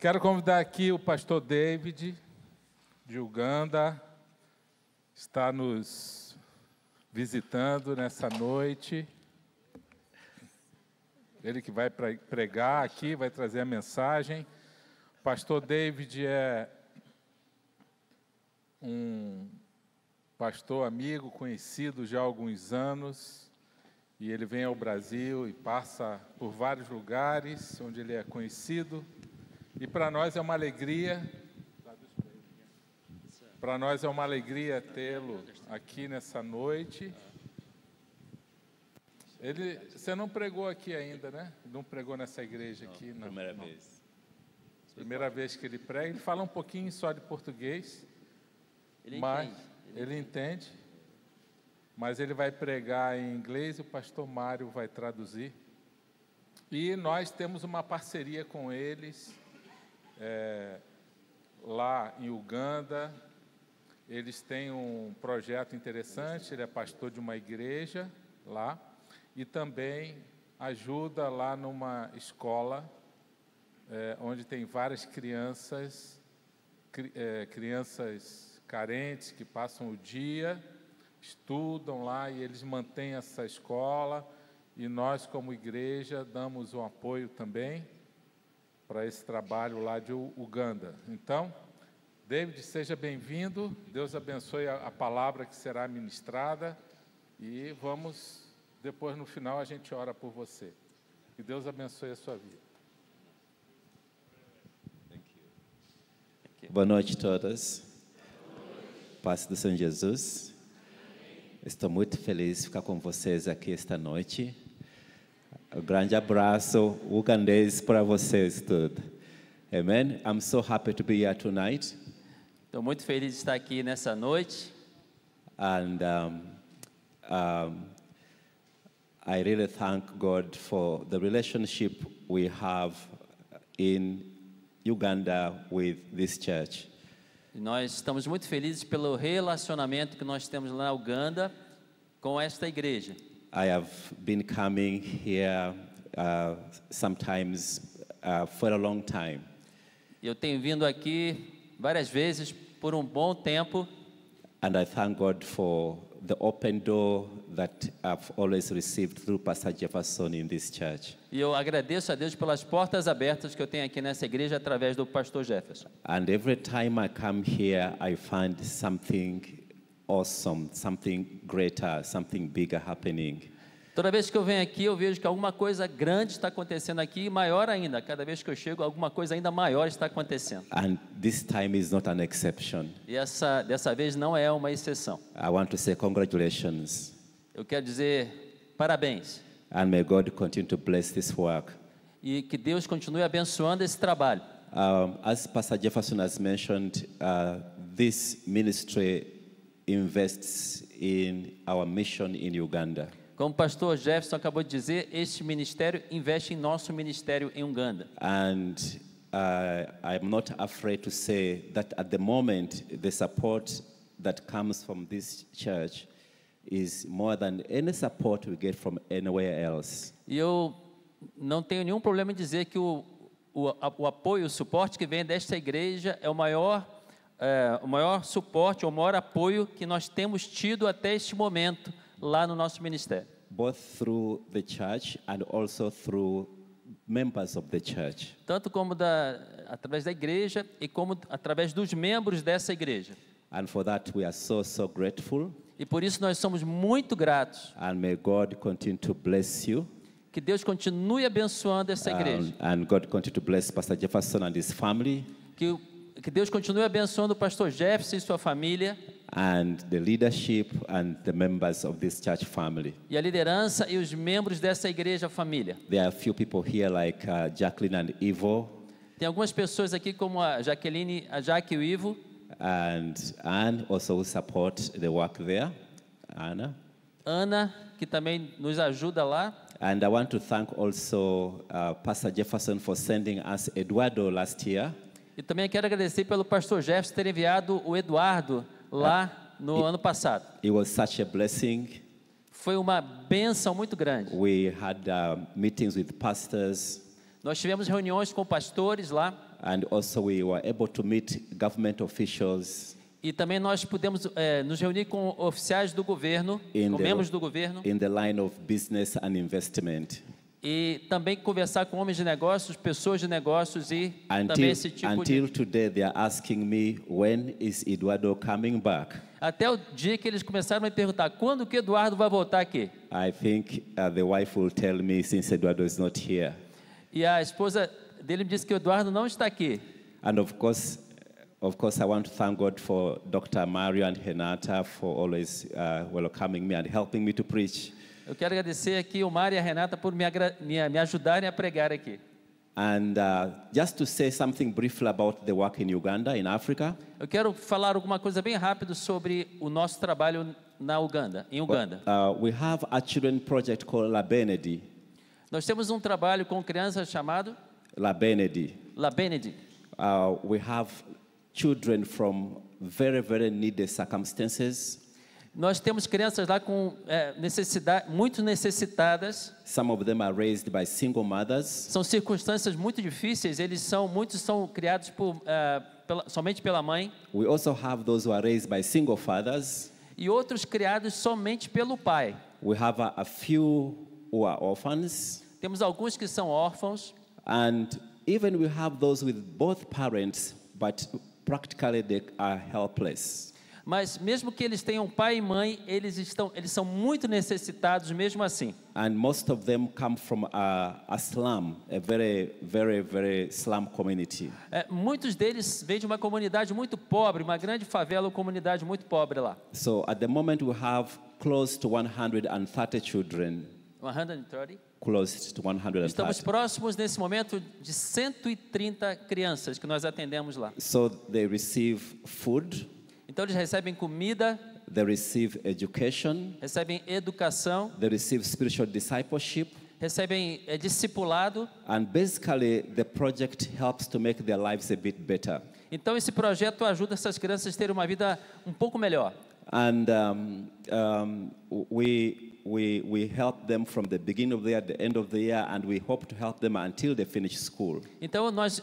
Quero convidar aqui o pastor David, de Uganda, está nos visitando nessa noite. Ele que vai pregar aqui, vai trazer a mensagem. O pastor David é um pastor amigo, conhecido já há alguns anos, e ele vem ao Brasil e passa por vários lugares onde ele é conhecido. E para nós é uma alegria, tê-lo aqui nessa noite. Você não pregou aqui ainda, né? Não pregou nessa igreja aqui? Não, primeira vez. Primeira vez que ele prega. Ele fala um pouquinho só de português. Ele entende. Mas ele vai pregar em inglês e o pastor Mário vai traduzir. E nós temos uma parceria com eles lá em Uganda. Eles têm um projeto interessante, ele é pastor de uma igreja lá e também ajuda lá numa escola onde tem várias crianças carentes que passam o dia, estudam lá e eles mantêm essa escola e nós como igreja damos um apoio também para esse trabalho lá de Uganda. Então, David, seja bem-vindo, Deus abençoe a palavra que será ministrada e vamos, depois no final a gente ora por você. Que Deus abençoe a sua vida. Boa noite a todos. Paz do Senhor Jesus. Estou muito feliz de ficar com vocês aqui esta noite. Um grande abraço ugandês para vocês todos. Amen. I'm so happy to be here tonight. Estou muito feliz de estar aqui nessa noite. And I really thank God for the relationship we have in Uganda with this church. E nós estamos muito felizes pelo relacionamento que nós temos lá na Uganda com esta igreja. I have been coming here sometimes for a long time. Eu tenho vindo aqui várias vezes por um bom tempo. And I thank God for the open door that I've always received through Pastor Jefferson in this church. E eu agradeço a Deus pelas portas abertas que eu tenho aqui nessa igreja através do pastor Jefferson. And every time I come here, I find something awesome, something greater, something bigger happening. Toda vez que eu venho aqui, eu vejo que alguma coisa grande está acontecendo aqui, e maior ainda. Cada vez que eu chego, alguma coisa ainda maior está acontecendo. And this time is not an exception. E dessa vez não é uma exceção. I want to say congratulations. Eu quero dizer parabéns. And may God continue to bless this work. E que Deus continue abençoando esse trabalho. As Pastor Jefferson has mentioned, this ministry invests in our mission in Uganda. Como o pastor Jefferson acabou de dizer, este ministério investe em nosso ministério em Uganda. And I'm not afraid to say that at the moment, the support that comes from this church is more than any support we get from anywhere else. E eu não tenho nenhum problema em dizer que o apoio, o suporte que vem desta igreja é o maior suporte, o maior apoio que nós temos tido até este momento lá no nosso ministério. Both through the church and also through members of the church. Tanto como através da igreja e como através dos membros dessa igreja. And for that we are so grateful. E por isso nós somos muito gratos. And may God continue to bless you. Que Deus continue abençoando essa igreja. And God continue to bless Pastor Jefferson and his family. Que Deus continue abençoando o pastor Jefferson e sua família. And the leadership and the members of this church family. E a liderança e os membros dessa igreja família. There are a few people here like Jacqueline and Ivo. Tem algumas pessoas aqui como a Jaqueline, a Jaque e o Ivo. And Anne also support the work there. Ana, que também nos ajuda lá. And I want to thank also Pastor Jefferson for sending us Eduardo last year. E também quero agradecer pelo pastor Jefferson ter enviado o Eduardo lá no ano passado. It was such a blessing. Foi uma bênção muito grande. We had meetings with pastors. Nós tivemos reuniões com pastores lá. And also we were able to meet government officials E também nós pudemos nos reunir com oficiais do governo, com membros do governo, in the line of business and investment. e também conversar com homens de negócios, pessoas de negócios e também esse tipo Until de... today, they are asking me, when is Eduardo coming back? Até o dia que eles começaram a me perguntar, quando que Eduardo vai voltar aqui? I think the wife will tell me, since Eduardo is not here. E a esposa dele me disse que o Eduardo não está aqui. And of course, I want to thank God for Dr. Mario and Renata for always welcoming me and helping me to preach. Eu quero agradecer aqui o Mário e a Renata por me ajudarem a pregar aqui. And just to say something briefly about the work in Uganda, in Africa. Eu quero falar alguma coisa bem rápido sobre o nosso trabalho em Uganda. We have a children project called La Benedi. Nós temos um trabalho com crianças chamado La Benedi. La Benedi. We have children from very, very needy circumstances. Nós temos crianças lá com muito necessitadas. Some of them are raised by single mothers. São circunstâncias muito difíceis. Muitos são criados somente pela mãe. We also have those who are raised by single fathers. E outros criados somente pelo pai. We have a few who are orphans. Temos alguns que são órfãos. And even we have those with both parents, but practically they are helpless. Mas mesmo que eles tenham pai e mãe, eles são muito necessitados mesmo assim. And most of them come from a slum, a very, very, very slum community. Muitos deles vêm de uma comunidade muito pobre, uma grande favela ou comunidade muito pobre lá. So at the moment we have close to 130 children. 130? Close to 130. Estamos próximos nesse momento de 130 crianças que nós atendemos lá. So they receive food. Então eles recebem comida, they receive education, recebem educação, they receive spiritual discipleship, recebem discipulado. And basically the project helps to make their lives a bit better. Então esse projeto ajuda essas crianças a terem uma vida um pouco melhor. And we help them from the beginning of the year, the end of the year, and we hope to help them until they finish school. Então nós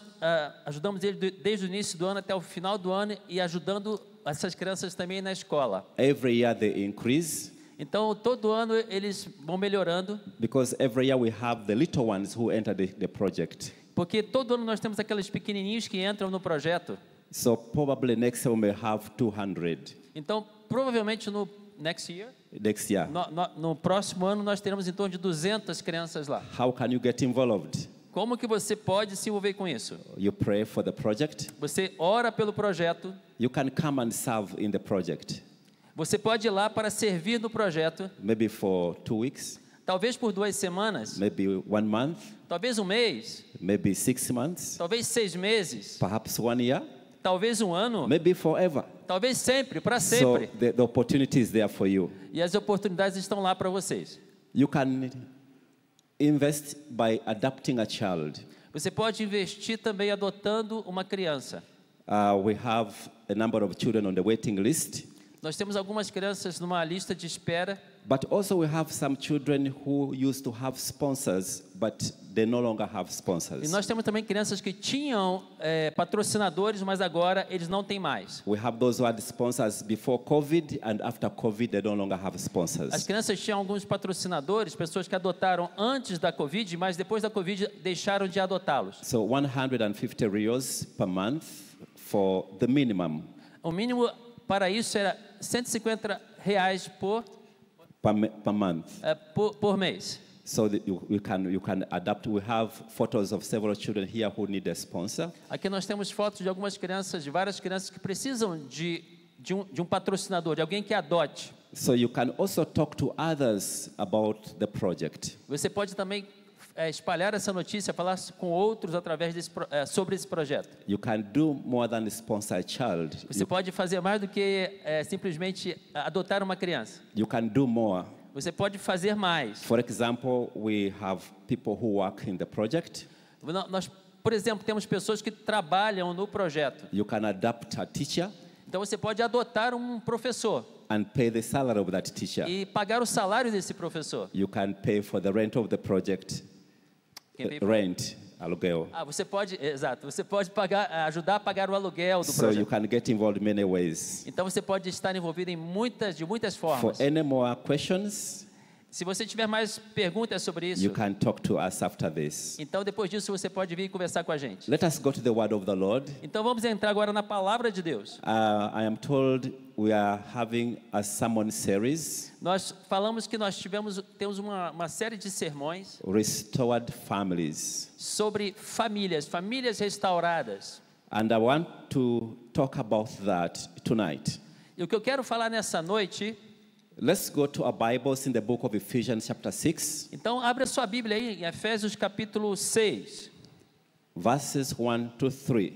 ajudamos eles desde o início do ano até o final do ano e ajudando essas crianças também na escola. Every year they increase. Então todo ano eles vão melhorando. Because every year we have the little ones who enter the project. Porque todo ano nós temos aqueles pequenininhos que entram no projeto. So probably next year we may have 200. Então provavelmente no next year, no próximo ano nós teremos em torno de 200 crianças lá. How can you get involved? Como que você pode se envolver com isso? You pray for the project. Você ora pelo projeto. You can come and serve in the project. Você pode ir lá para servir no projeto. Maybe for 2 weeks. Talvez por 2 semanas. Maybe 1 month. Talvez 1 mês. Maybe 6 months. Talvez 6 meses. Perhaps 1 year. Talvez 1 ano. Maybe forever. Talvez sempre, para sempre. So the opportunity is there for you. E as oportunidades estão lá para vocês. You can invest by adopting a child. Você pode investir também adotando uma criança. We have a number of children on the waiting list. Nós temos algumas crianças numa lista de espera. But also we have some children who used to have sponsors, but they no longer have sponsors. E nós temos também crianças que tinham patrocinadores, mas agora eles não têm mais. We have those who had sponsors before COVID, and after COVID they no longer have sponsors. As crianças tinham alguns patrocinadores, pessoas que adotaram antes da COVID, mas depois da COVID deixaram de adotá-los. So 150 rios per month for the minimum. O mínimo para isso era R$150 per month. Por mês. So that you can adapt. We have photos of several children here who need a sponsor. Aqui nós temos fotos de algumas crianças, de várias crianças que precisam de um patrocinador, de alguém que adote. So you can also talk to others about the project. Você pode também espalhar essa notícia, falar com outros através sobre esse projeto. You can do more than sponsor a child. Você pode fazer mais do que simplesmente adotar uma criança. You can do more. Você pode fazer mais. For example, we have people who work in the project. Nós, por exemplo, temos pessoas que trabalham no projeto. You can adopt a teacher. Então você pode adotar um professor. And pay the salary of that teacher. E pagar o salário desse professor. You can pay for the rent of the project. Rent. aluguel. Você pode, exato, você pode ajudar a pagar o aluguel do So you projeto. can get involved in many ways. Então você pode estar envolvido de muitas For formas. any more questions, Se você tiver mais perguntas sobre isso, you can talk to us after this. então depois disso você pode vir conversar com a gente. Let us go to the word of the Lord. Então vamos entrar agora na palavra de Deus. I am told we are having a sermon series, Nós falamos que temos uma série de sermões Restored Families. sobre famílias restauradas. And I want to talk about that tonight. E o que eu quero falar nessa noite, Let's go to our Bibles in the book of Ephesians chapter 6, então abre a sua Bíblia aí em Efésios capítulo 6, verses 1 to 3.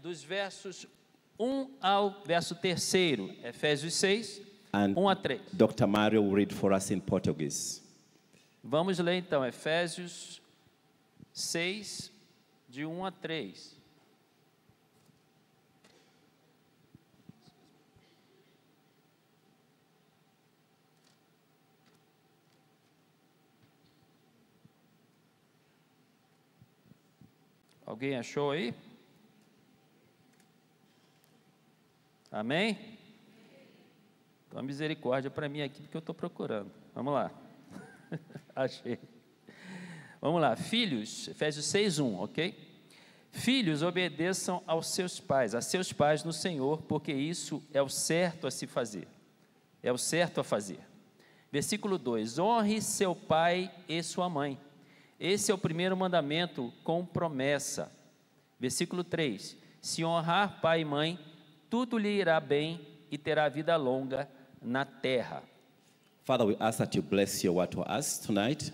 dos versos 1 ao verso 3º, Efésios 6, And 1 a 3. Dr. Mario will read for us in Portuguese. Vamos ler então Efésios 6, de 1 a 3. Alguém achou aí? Amém? Então, misericórdia para mim aqui, porque eu estou procurando. Vamos lá. Achei. Vamos lá. Filhos, Efésios 6:1, ok? Filhos, obedeçam a seus pais no Senhor, porque isso é o certo a se fazer. É o certo a fazer. Versículo 2: honre seu pai e sua mãe. Esse é o primeiro mandamento com promessa. Versículo 3: se honrar pai e mãe, tudo lhe irá bem e terá vida longa na terra. Father, we ask that you bless your word to us tonight.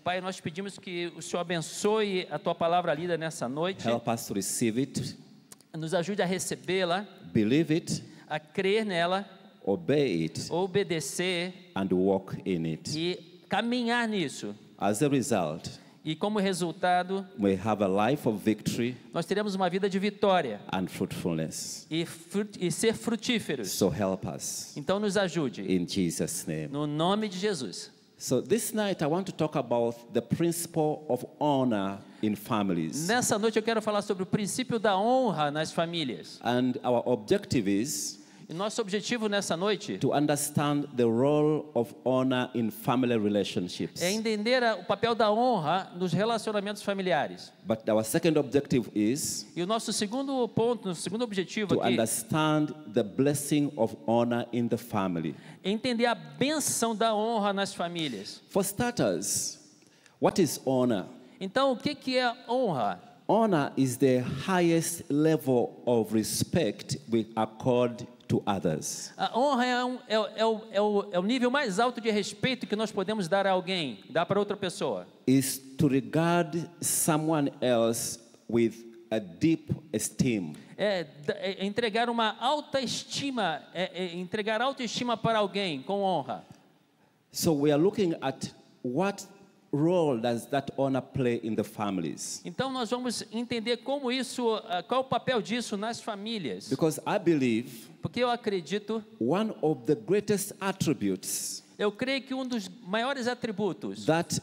Pai, nós pedimos que o Senhor abençoe a tua palavra lida nessa noite. Help us to receive it, Nos ajude a recebê-la, believe it, a crer nela, obey it, obedecer and walk in it. e caminhar nisso. As a result, E como resultado, we have a life of victory nós teremos uma vida de vitória and fruitfulness. e ser frutíferos. So help us Então nos ajude, in Jesus' name. no nome de Jesus. So this night I want to talk about the principle of honor in families. Nessa noite eu quero falar sobre o princípio da honra nas famílias. And our objective is E nosso objetivo nessa noite to understand the role of honor in family relationships. é entender o papel da honra nos relacionamentos familiares. But our second objective is E o nosso segundo ponto, o segundo objetivo to aqui understand the blessing of honor in the family. é entender a bênção da honra nas famílias. For starters, what is honor? Então, o que é honra? Honor is the highest level of respect we accord to others. A honra é o nível mais alto de respeito que nós podemos dar a alguém, dar para outra pessoa. Is to regard someone else with a deep esteem. É entregar uma alta estima, entregar autoestima para alguém com honra. So we are looking at what role does that honor play in the families? Então nós vamos entender como isso, qual é o papel disso nas famílias. Because I believe Porque eu acredito, one of the greatest attributes eu creio que um dos maiores atributos that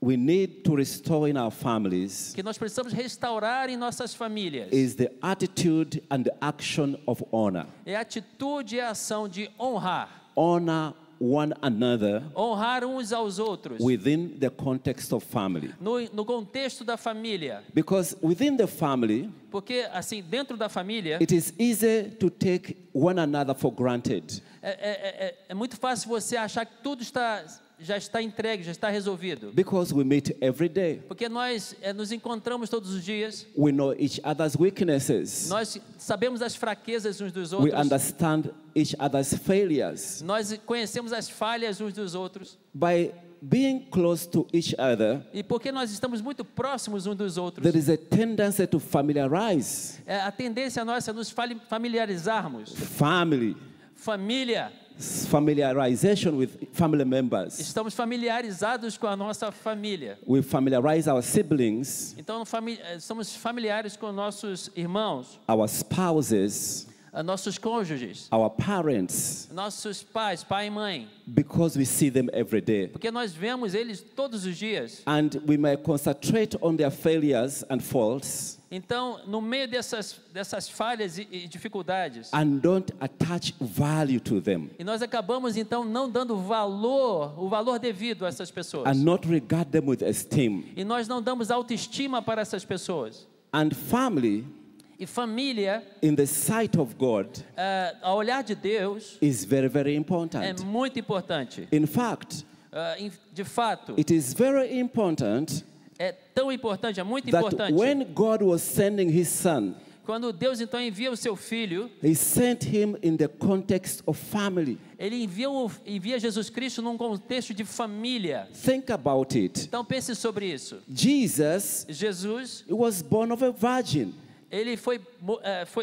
we need to restore in our families que nós precisamos restaurar em nossas famílias is the attitude and the action of honor. é a atitude e a ação de honrar. Honor one another Honrar uns aos outros within the context of family. no contexto da família. Because within the family, Porque, assim, dentro da família, it is easy to take one another for granted. é muito fácil você achar que tudo já está entregue, já está resolvido. Because we meet every day. Porque nós nos encontramos todos os dias, We know each other's weaknesses. nós sabemos as fraquezas uns dos We outros, understand each other's failures. nós conhecemos as falhas uns dos outros. By being close to each other, E porque nós estamos muito próximos uns dos outros, there is a tendency to familiarize. a tendência nossa é nos familiarizarmos. Family, Família, familiarization with family members. estamos familiarizados com a nossa família. We familiarize our siblings, Então, somos familiares com nossos irmãos, our spouses, nossos cônjuges, our parents, nossos pais, pai e mãe, because we see them every day. porque nós vemos eles todos os dias. And we may concentrate on their failures and faults Então, no meio dessas falhas e dificuldades, and don't attach value to them e nós acabamos então não dando o valor devido a essas pessoas. and not regard them with esteem. E nós não damos autoestima para essas pessoas. And family, E família, in the sight of God, ao olhar de Deus, is very, very é important. muito importante. In fact, De fato, it is very important é tão importante, é muito that importante. when God was sending his son, Quando Deus então envia o seu filho, he sent him in the context of family. ele envia Jesus Cristo num contexto de família. Think about it. Então pense sobre isso. Jesus, Jesus, he was born of a virgin. ele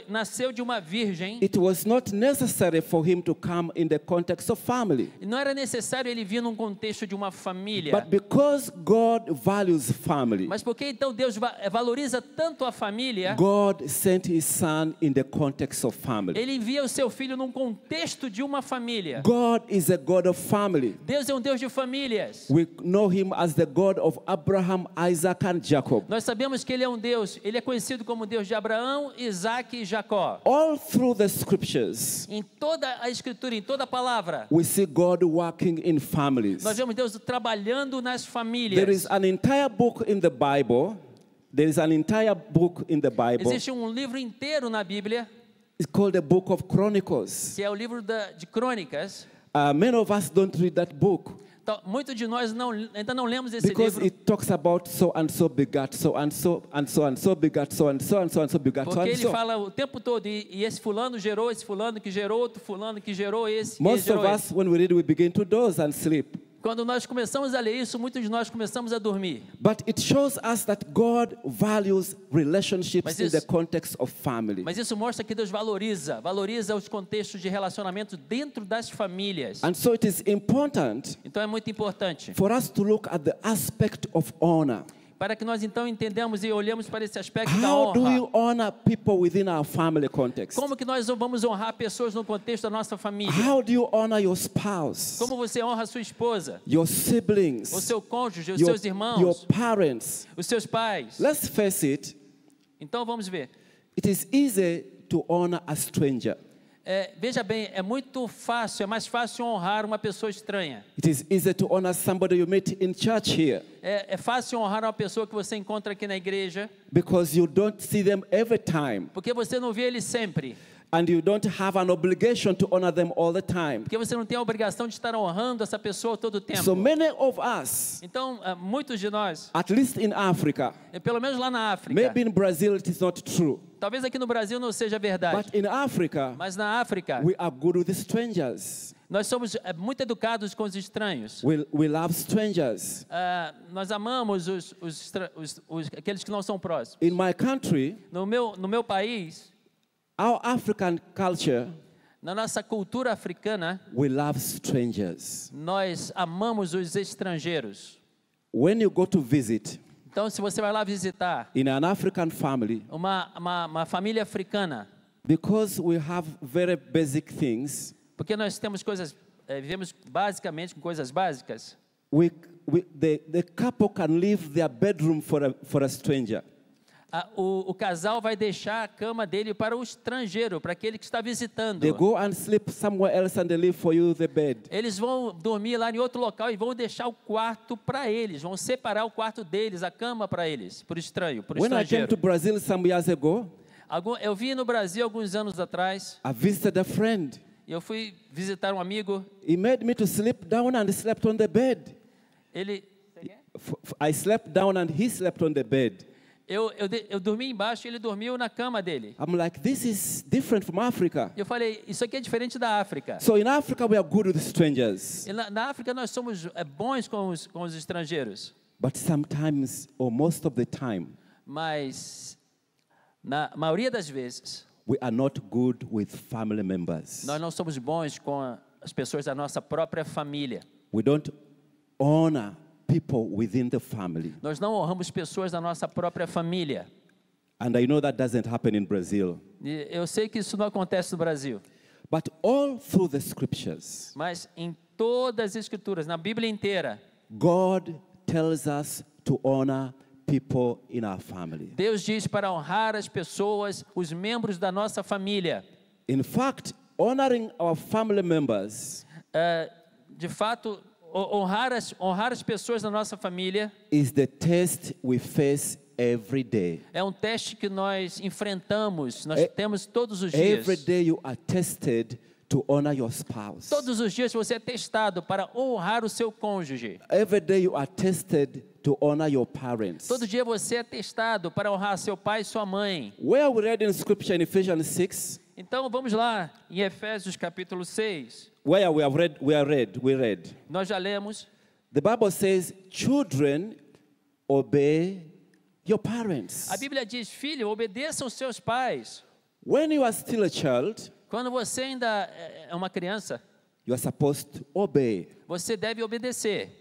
nasceu de uma virgem. It was not necessary for him to come in the context of family. E não era necessário ele vir num contexto de uma família. But because God values family, Mas porque então Deus valoriza tanto a família, God sent his son in the context of family. ele envia o seu filho num contexto de uma família. God is a God of family. Deus é um Deus de famílias. We know him as the God of Abraham, Isaac, and Jacob. Nós sabemos que ele é um Deus, ele é conhecido como Deus de Abraão, Isaac e Jacó. All through the scriptures, Em toda a escritura, em toda a palavra, we see God working in families. nós vemos Deus trabalhando nas There famílias. is an entire book in the Bible. There is an entire book in the Bible. Existe um livro inteiro na Bíblia, It's called the Book of Chronicles. que é o livro de Crônicas. Many of us don't read that book Então, muitos de nós ainda não lemos esse because livro, it talks about so and so begat so and so and so and so begat so and so and so and so begat so porque and ele so. fala o tempo todo, e esse fulano gerou esse fulano, que gerou outro fulano, que gerou esse, e Most gerou of esse. us, when we read, we begin to doze and sleep. Quando nós começamos a ler isso, muitos de nós começamos a dormir. But it shows us that God values relationships Mas in isso- the context of family. Mas isso mostra que Deus valoriza os contextos de relacionamento dentro das famílias. And so it is important Então é muito importante for us to look at the aspect of honor. para que nós então entendamos e olhemos para esse aspecto da How do we honra. honor people within our family context? Como que nós vamos honrar pessoas no contexto da nossa família? How do you honor your spouse, Como você honra a sua esposa, your siblings, o seu cônjuge, os your, seus irmãos, your parents? os seus pais? Let's face it, Então vamos ver. it is easy to honor a stranger. Veja bem, é muito fácil, é mais fácil honrar uma pessoa estranha. It is easy to honor somebody you meet in church here É fácil honrar uma pessoa que você encontra aqui na igreja, because you don't see them every time porque você não vê ele sempre. and you don't have an obligation to honor them all the time. Porque você não tem a obrigação de estar honrando essa pessoa todo o tempo. So many of us, Então, muitos de nós, at least in Africa, pelo menos lá na África, maybe in Brazil it is not true, talvez aqui no Brasil não seja verdade, but in Africa, mas na África, we are good with strangers. nós somos muito educados com os estranhos. We love strangers. Nós amamos aqueles que não são próximos. In my country, No meu país, our African culture, na nossa cultura africana, we love strangers. nós amamos os estrangeiros. When you go to visit Então, se você vai lá visitar in an African family, uma família africana, because we have very basic things, porque nós temos vivemos basicamente com coisas básicas, the couple can leave their bedroom for a stranger. O casal vai deixar a cama dele para o estrangeiro, para aquele que está visitando. They go and sleep somewhere else and they leave for you the bed. Eles vão dormir lá em outro local e vão deixar o quarto para eles, vão separar o quarto deles, a cama para eles, para o estranho, para o When I came to estrangeiro. Brazil some years ago, Eu vim no Brasil alguns anos atrás, I visited a friend. e eu fui visitar um amigo. He made me to sleep down and slept on the bed. I slept down and he slept on the bed. Eu dormi embaixo e ele dormiu na cama dele. I'm like, this is different from Africa. Eu falei, isso aqui é diferente da África. So in Africa we are good with strangers. E na África nós somos bons com os estrangeiros. But sometimes, or most of the time, Mas, na maioria das vezes, we are not good with family members. nós não somos bons com as pessoas da nossa própria família. We don't honor people within the family. Nós não honramos pessoas da nossa própria família. And I know that doesn't happen in Brazil. E eu sei que isso não acontece no Brasil, But all through the scriptures, mas em todas as escrituras, na Bíblia inteira, God tells us to honor people in our family. Deus diz para honrar as pessoas, os membros da nossa família. In fact, honoring our family members De fato, honrar as pessoas da nossa família is the test we face every day. é um teste que nós enfrentamos, nós temos todos os dias. Every day you are tested to honor your spouse. Todos os dias você é testado para honrar o seu cônjuge. Every day you are tested to honor your parents. Todo dia você é testado para honrar seu pai e sua mãe. Where we read in scripture in Ephesians 6, Então vamos lá, em Efésios capítulo 6, where we read. nós já lemos, The Bible says, children, obey your parents. a Bíblia diz, filho, obedeça aos seus pais. When you are still a child, Quando você ainda é uma criança, you are supposed to obey. você deve obedecer.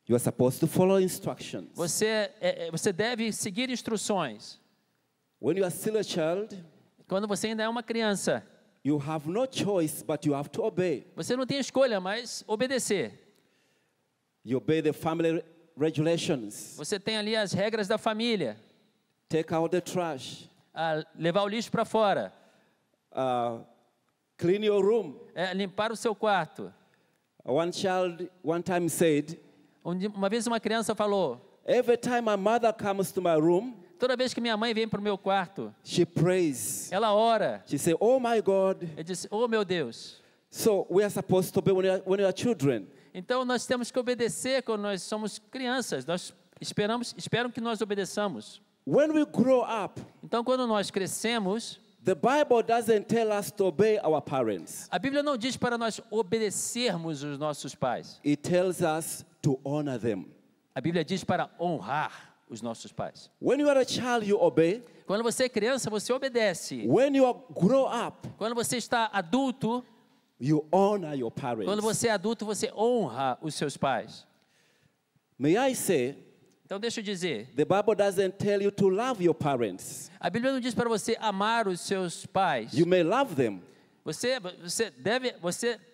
You are supposed to follow instructions. Você deve seguir instruções. When you are still a child, Quando você ainda é uma criança, you have no choice, but you have to obey. você não tem escolha, mas obedecer. You obey the family regulations. Você tem ali as regras da família. Take out the trash. Levar o lixo para fora. Clean your room. Limpar o seu quarto. One child one time said, Uma vez uma criança falou, every time my mother comes to my room, toda vez que minha mãe vem para o meu quarto, she prays. ela ora. She said, oh my God. Eu disse, oh meu Deus. So we are supposed to obey when you are children. Então nós temos que obedecer quando nós somos crianças. Nós esperam que nós obedeçamos. When we grow up, Então quando nós crescemos, the Bible doesn't tell us to obey our parents. a Bíblia não diz para nós obedecermos os nossos pais. It tells us to honor them. A Bíblia diz para honrar os nossos pais. When you are a child, you obey. Quando você é criança, você obedece. When you grow up, Quando você está adulto, you honor your parents. quando você é adulto, você honra os seus pais. May I say, Então deixa eu dizer, the Bible doesn't tell you to love your parents. a Bíblia não diz para você amar os seus pais. You may love them.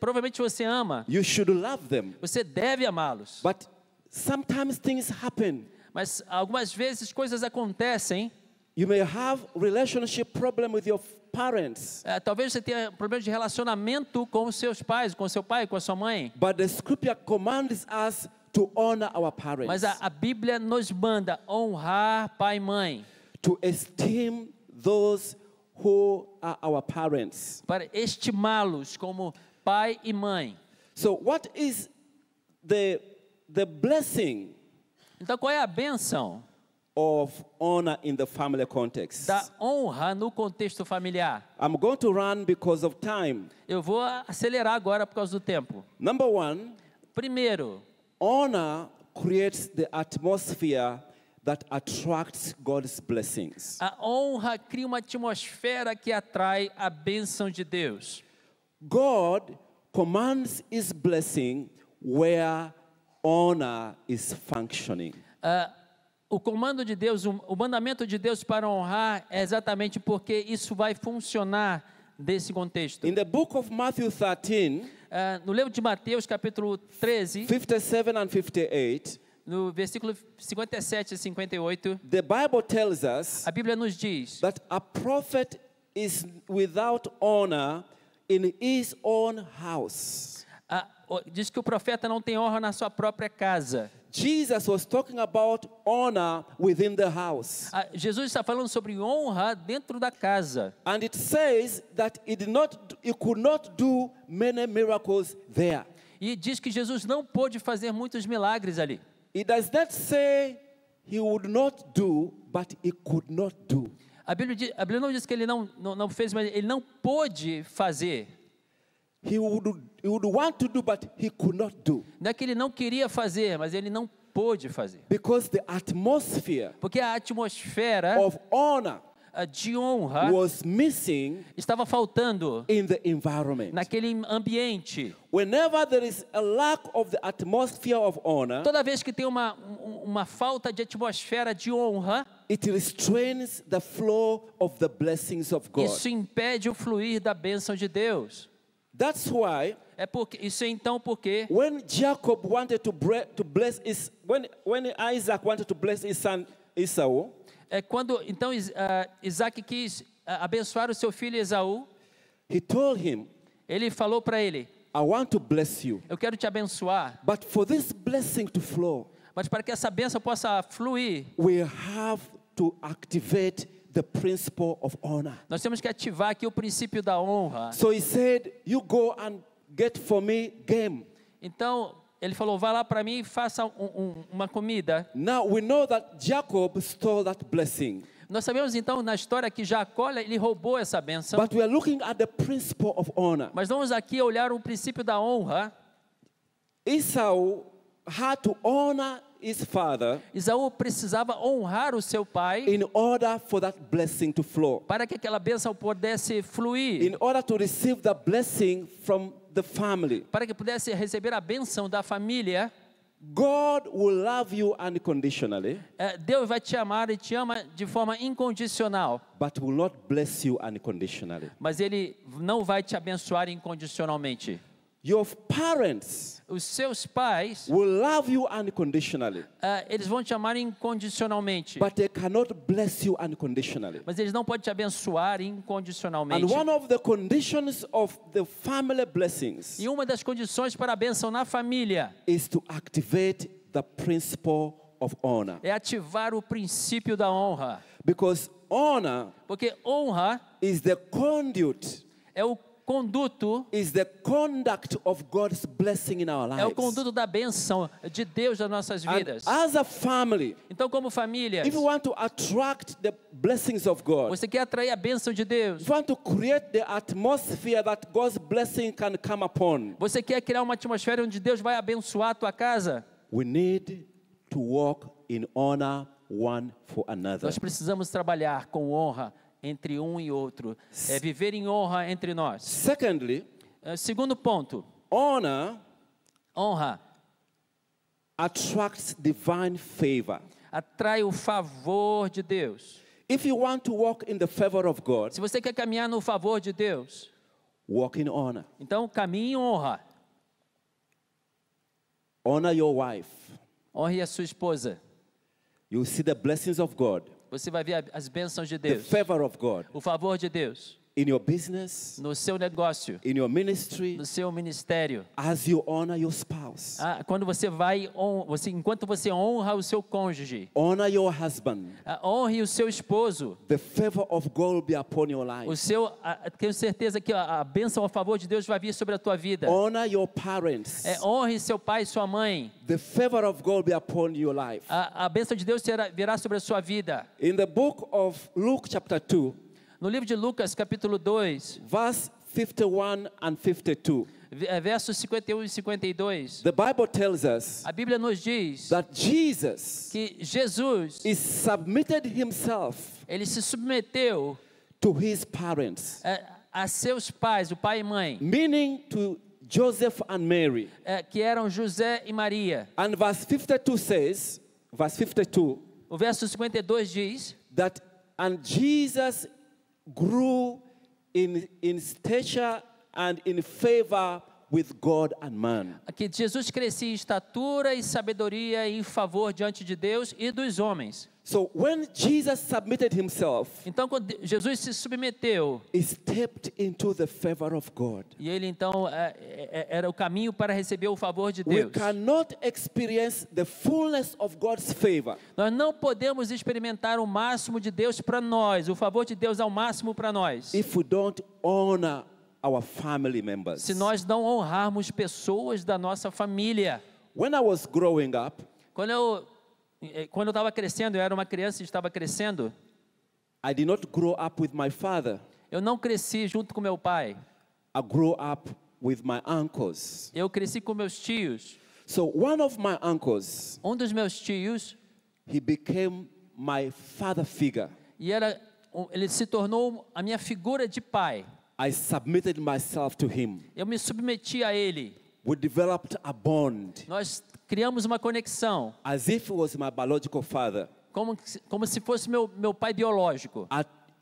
Provavelmente você ama. You should love them. Você deve amá-los. But sometimes things happen. Mas algumas vezes coisas acontecem. You may have relationship problem with your parents. Talvez você tenha problema de relacionamento com os seus pais, com seu pai, com a sua mãe. But the scripture commands us to honor our parents. Mas a Bíblia nos manda honrar pai e mãe. To esteem those who are our parents. Para estimá-los como pai e mãe. So what is the blessing Então qual é a bênção of honor in the family context? da honra no contexto familiar? I'm going to run because of time. Eu vou acelerar agora por causa do tempo. Number one, Primeiro, honor creates the atmosphere that attracts God's blessings. a honra cria uma atmosfera que atrai a bênção de Deus. God commands His blessing where honor is functioning. O comando de Deus, o mandamento de Deus para honrar é exatamente porque isso vai funcionar nesse contexto. In the book of Matthew 13, No livro de Mateus, capítulo 13, 57 and 58, no versículo 57 e 58, the Bible tells us a Bíblia nos diz that a prophet is without honor in his own house. Diz que o profeta não tem honra na sua própria casa. Jesus was talking about honor within the house. Jesus está falando sobre honra dentro da casa. And it says that he could not do many miracles there. E diz que Jesus não pôde fazer muitos milagres ali. It does not say he would not do, but he could not do. A Bíblia não diz que ele não fez, mas ele não pôde fazer. He would want to do, but he could not do. Não é que ele não queria fazer, mas ele não pôde fazer. Because the atmosphere Porque a atmosfera of honor de honra was missing estava faltando in the environment. naquele ambiente. Whenever there is a lack of the atmosphere of honor, Toda vez que tem uma falta de atmosfera de honra, it restrains the flow of the blessings of God. isso impede o fluir da bênção de Deus. That's why Isso é então porque when Jacob wanted to bless his, when Isaac wanted to bless his son Esau, quando então Isaac quis abençoar o seu filho Esaú, he told him, ele falou para ele: I want to bless you, eu quero te abençoar, but for this blessing to flow, mas para que essa bênção possa fluir, we have to activate the principle of honor. nós temos que ativar aqui o princípio da honra. So he said, you go and get for me game. Então ele falou: vai lá para mim e faça uma comida. Now we know that Jacob stole that blessing. Nós sabemos então na história que Jacó ele roubou essa bênção. But we are looking at the principle of honor. Mas vamos aqui olhar o princípio da honra. Esau had to honor his father Esaú precisava honrar o seu pai in order for that blessing to flow. para que aquela bênção pudesse fluir, In order to receive the blessing from the family. para que pudesse receber a bênção da família. God will love you unconditionally, Deus vai te amar e te ama de forma incondicional, but will not bless you unconditionally. mas Ele não vai te abençoar incondicionalmente. Your parents Os seus pais, will love you unconditionally, eles vão te amar incondicionalmente, but they cannot bless you unconditionally. mas eles não podem te abençoar incondicionalmente. And one of the conditions of the family blessings E uma das condições para a bênção na família is to activate the principle of honor. é ativar o princípio da honra, Because honor porque honra is the conduit, é o conduto, is the conduct of God's blessing in our é o lives. conduto da bênção de Deus nas nossas vidas. And as a family, Então, como família, if you want to attract the blessings of God, você quer atrair a bênção de Deus, if you want to create the atmosphere that God's blessing can come upon, você quer criar uma atmosfera onde Deus vai abençoar a tua casa, we need to walk in honor one for another. nós precisamos trabalhar com honra entre um e outro, viver em honra entre nós. Secondly, Segundo ponto, honra attracts divine favor. atrai o favor de Deus. If you want to walk in the favor of God, Se você quer caminhar no favor de Deus, walk in honor. então caminhe em honra. Honor your wife. Honre a sua esposa. You will see the blessings of God, Você vai ver as bênçãos de the Deus, favor of God o favor de Deus in your business, no seu negócio, in your ministry, no seu ministério. as you honor your spouse. Quando você enquanto você honra o seu cônjuge, Honor your husband. honre o seu esposo. The favor of God will be upon your life. Tenho certeza que a bênção a favor de Deus vai vir sobre a tua vida. Honor your parents. Honre seu pai e sua mãe. The favor of God will be upon your life. A bênção de Deus virá sobre a sua vida. In the book of Luke chapter 2, No livro de Lucas, capítulo 2, verse 51 and 52, versos 51 e 52, the Bible tells us a Bíblia nos diz that Jesus que Jesus, is submitted himself ele se submeteu to his parents, a seus pais, o pai e mãe, meaning to Joseph and Mary. que eram José e Maria. And verse 52 says, verse 52, O verso 52 diz that and Jesus grew in stature and in favor with God and man. que Jesus crescia em estatura e sabedoria e em favor diante de Deus e dos homens. So when Jesus submitted himself, Então, quando Jesus se submeteu, he stepped into the favor of God. e ele então era o caminho para receber o favor de We Deus. cannot experience the fullness of God's favor Nós não podemos experimentar o máximo de Deus para nós, o favor de Deus ao máximo para nós, if we don't honor our family members. se nós não honrarmos pessoas da nossa família. When I was growing up, Quando eu estava crescendo, eu era uma criança e estava crescendo, I did not grow up with my father. eu não cresci junto com meu pai, I grew up with my uncles. eu cresci com meus tios. So one of my uncles, Um dos meus tios, he became my father figure. e ele se tornou a minha figura de pai. I submitted myself to him. Eu me submeti a ele. We developed a bond Nós criamos uma conexão, as if he was my biological father. como se fosse meu pai biológico.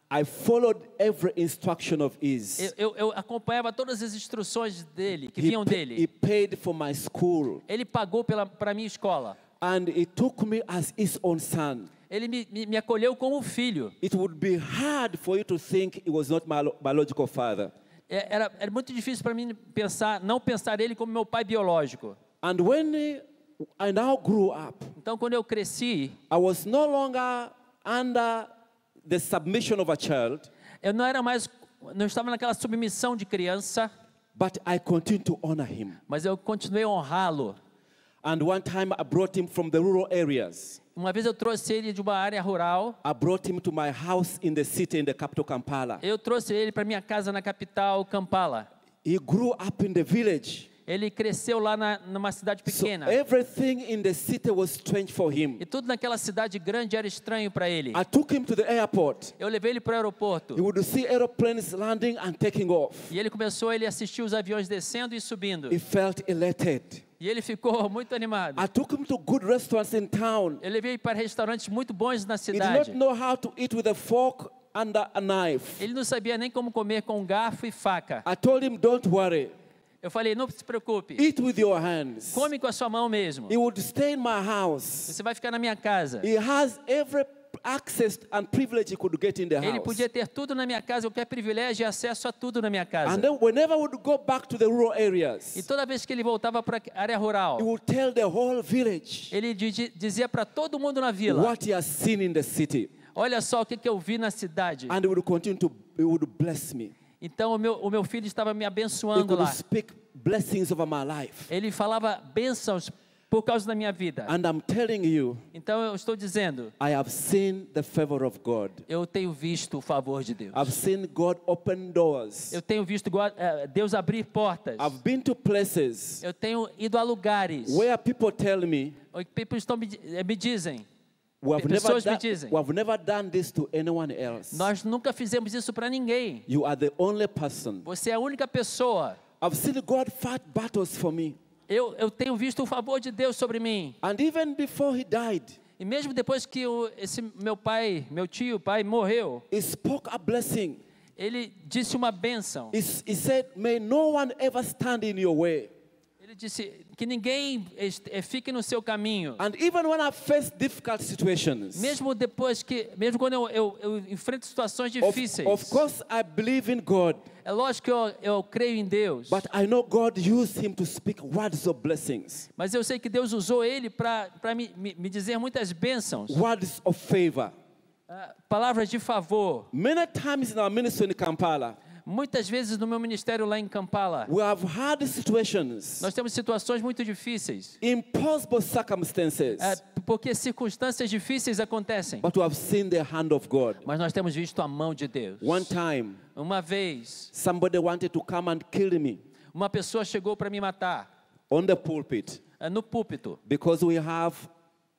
I followed every instruction of his. Eu acompanhava todas as instruções dele, que He vinham dele. He paid for my school. Ele pagou para a minha escola. And he took me as his own son. Ele me acolheu como filho. It would be hard for you to think he was not my biological father. Era muito difícil para mim não pensar ele como meu pai biológico. And when I now grew up, Então, quando eu cresci, I was no longer under the submission of a child, eu não estava naquela submissão de criança, but I continued to honor him. mas eu continuei a honrá-lo. And one time I brought him from the rural areas. Uma vez eu trouxe ele de uma área rural. I brought him to my house in the city, in the capital Kampala. Eu trouxe ele para minha casa na capital, Kampala. He grew up in the village. Ele cresceu lá numa cidade pequena. So everything in the city was strange for him. E tudo naquela cidade grande era estranho para ele. I took him to the airport. Eu levei ele para o aeroporto. He would see aeroplanes landing and taking off. E ele assistiu os aviões descendo e subindo. He felt elated. E ele ficou muito animado. I took him to good restaurants in town. Eu levei ele para restaurantes muito bons na He did cidade. not know how to eat with a fork and a knife. Ele não sabia nem como comer com garfo e faca. I told him, don't worry. Eu falei, não se preocupe. Eat with your hands. Come com a sua mão mesmo. He would stay in my house. Você vai ficar na minha casa. He has every access and privilege he could get in the Ele house. podia ter tudo na minha casa, qualquer privilégio e acesso a tudo na minha casa. And then whenever I would go back to the rural areas, E toda vez que ele voltava para a área rural, he would tell the whole village ele dizia para todo mundo na vila: what he has seen in the city. olha só o que eu vi na cidade. And he would bless me. Então o meu filho estava me He abençoando could lá. speak blessings over my life. Ele falava bênçãos por causa da minha vida. And I'm telling you, Então eu estou dizendo, I have seen the favor of God. eu tenho visto o favor de Deus. I've seen God open doors. Eu tenho visto Deus abrir portas. I've been to places Eu tenho ido a lugares where people tell me, me dizem, Pessoas me dizem, we have never done this to anyone else. nós nunca fizemos isso para ninguém. You are the only person. Você é a única pessoa. I've seen God fight battles for me. Eu tenho visto o favor de Deus sobre mim. And even before he died, E mesmo depois que esse meu pai morreu, he spoke a blessing. ele disse uma bênção. He said, may no one ever stand in your way. Ele disse que ninguém fique no seu caminho. And even when I face difficult situations, Mesmo quando eu enfrento situações difíceis. of course I believe in God, É lógico que eu creio em Deus. but I know God used him to speak words of blessings, Mas eu sei que Deus usou ele para me dizer muitas bênçãos. words of favor. Palavras de favor. Many times in our ministry in Kampala, Muitas vezes no meu ministério lá em Kampala, we have had situations, nós temos situações muito difíceis. impossible circumstances, Porque circunstâncias difíceis acontecem. but we have seen the hand of God. Mas nós temos visto a mão de Deus. One time, Uma vez, somebody wanted to come and kill me uma pessoa chegou para me matar on the pulpit no púlpito. because we have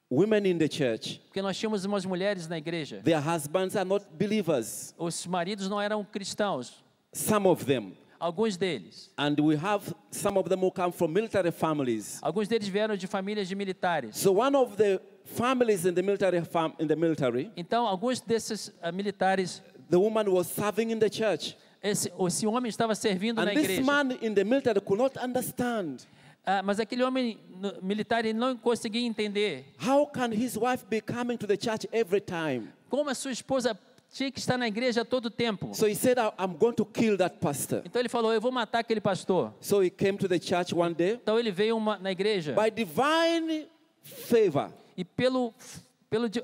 women in the church. Porque nós tínhamos umas mulheres na igreja. Their husbands are not believers, Os maridos não eram cristãos. some of them. Alguns deles. And we have some of them who come from military families. Alguns deles vieram de famílias de militares. So one of the families in the military, Então, alguns desses militares, the woman was serving in the church. esse homem estava servindo na And this igreja. man in the military could not understand. Mas aquele homem militar ele não conseguia entender How can his wife be coming to the church every time? como a sua esposa tinha que estar na igreja a todo tempo. So he said, I'm going to kill that pastor. Então ele falou, eu vou matar aquele pastor. So he came to the church one day. Então ele veio na igreja By divine favor, e pelo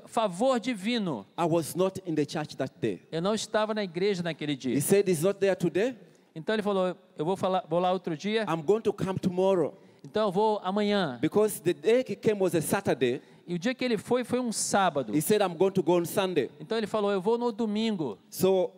favor divino, I was not in the church that day. eu não estava na igreja naquele dia. He said, he's not there today. Então ele falou, eu vou lá outro dia. I'm going to come tomorrow. Então eu vou amanhã. Because the day he came was a Saturday. E o dia que ele foi um sábado. He said, I'm going to go on Sunday. Então ele falou, eu vou no domingo. So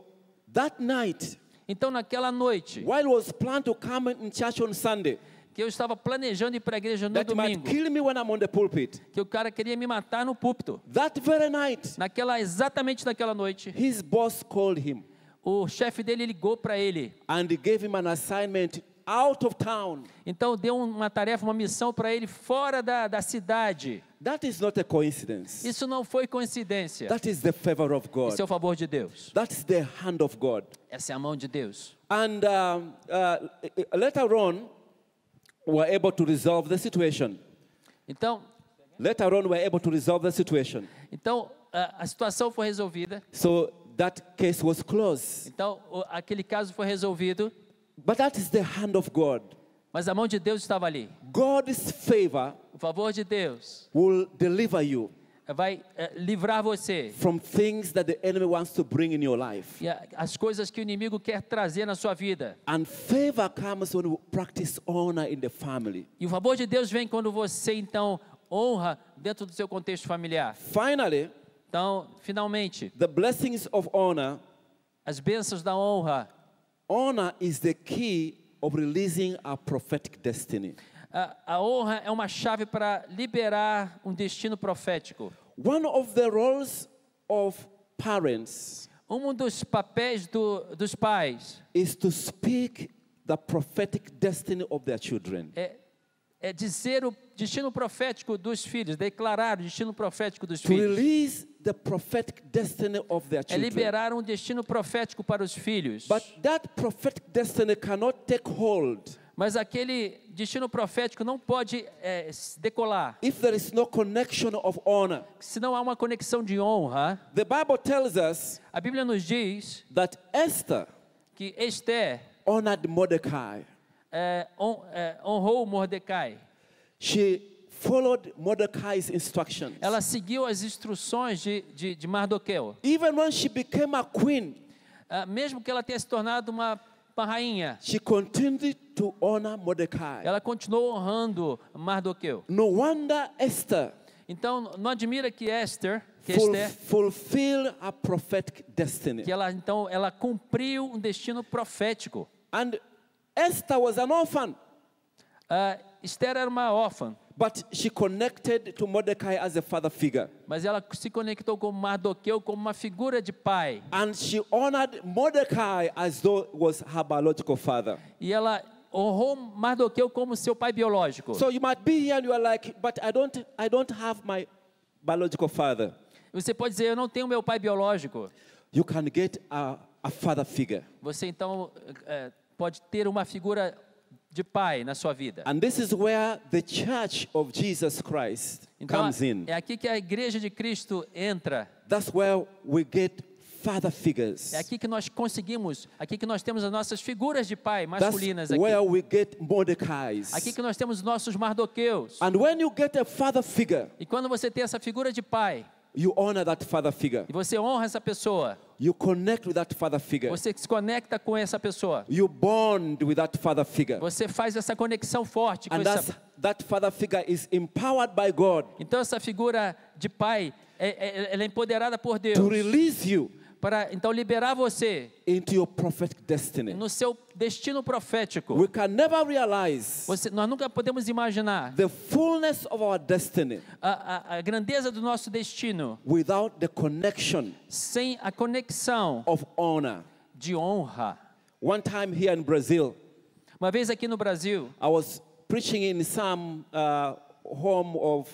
that night, Então naquela noite, while he was planning to come in church on Sunday, que eu estava planejando ir para a igreja no that might domingo, kill me when I'm on the pulpit. que o cara queria me matar no púlpito. That very night, Exatamente naquela noite, his boss called him o chefe dele ligou para ele and he gave him an assignment out of town. Então deu uma tarefa, uma missão para ele fora da cidade. That is not a coincidence. Isso não foi coincidência. That is the favor of God. Esse é o favor de Deus. That is the hand of God. Essa é a mão de Deus. And later on, we were able to resolve the situation. Então, Later on, we were able to resolve the situation. A situação foi resolvida. So that case was closed. Então, aquele caso foi resolvido. But that is the hand of God. Mas a mão de Deus estava ali. God's favor O favor de Deus will deliver you vai livrar você. from things that the enemy wants to bring in your life. E as coisas que o inimigo quer trazer na sua vida. And favor comes when we practice honor in the family. E o favor de Deus vem quando você, então, honra dentro do seu contexto familiar. Finally, Então, finalmente, the blessings of honor. as bênçãos da honra. Honor is the key of releasing our prophetic destiny. A honra é uma chave para liberar um destino profético. One of the roles of parents Dos papéis dos pais is to speak the prophetic destiny of their children. é dizer o destino profético dos filhos, declarar o destino profético dos To filhos. release the prophetic destiny of their É children. liberar um destino profético para os filhos. But that prophetic destiny cannot take hold Mas aquele destino profético não pode decolar if there is no connection of honor. se não há uma conexão de honra. The Bible tells us A Bíblia nos diz that Esther que Esther honored Mordecai. honrou Mordecai. She followed Mordecai's instructions. Ela seguiu as instruções de Mardoqueu. Even when she became a queen, Mesmo que ela tenha se tornado uma rainha, she continued to honor Mordecai. ela continuou honrando Mardoqueu. No wonder Esther Então, não admira que Esther, fulfill a prophetic destiny. que ela cumpriu um destino profético. And Esther was an orphan, Esther era uma órfã, but she connected to Mordecai as a father figure. mas ela se conectou com Mardoqueu como uma figura de pai. And she honored Mordecai as though it was her biological father. E ela honrou Mardoqueu como seu pai biológico. So you might be here and you are like, but I don't have my biological father. Você pode dizer, eu não tenho meu pai biológico. You can get a father figure. Você então pode ter uma figura de pai na sua vida. And this is where the church of Jesus Christ Então comes in. é aqui que a igreja de Cristo entra. That's where we get father figures. É aqui que nós conseguimos, aqui que nós temos as nossas figuras de pai That's masculinas aqui. where we get Mordecais. Aqui que nós temos nossos Mardoqueus. And when you get a father figure, E quando você tem essa figura de pai, you honor that father figure. e você honra essa pessoa, You connect with that father figure. você se conecta com essa pessoa. You bond with that father figure. Você faz essa conexão forte com And essa. that father figure is empowered by God Então essa figura de pai, ela é empoderada por Deus to release you para então liberar você into your prophetic destiny. no seu destino profético. We can never realize Nós nunca podemos imaginar the fullness of our destiny a grandeza do nosso destino without the connection sem a conexão of honor. de honra. One time here in Brazil, Uma vez aqui no Brasil, I was preaching in some home of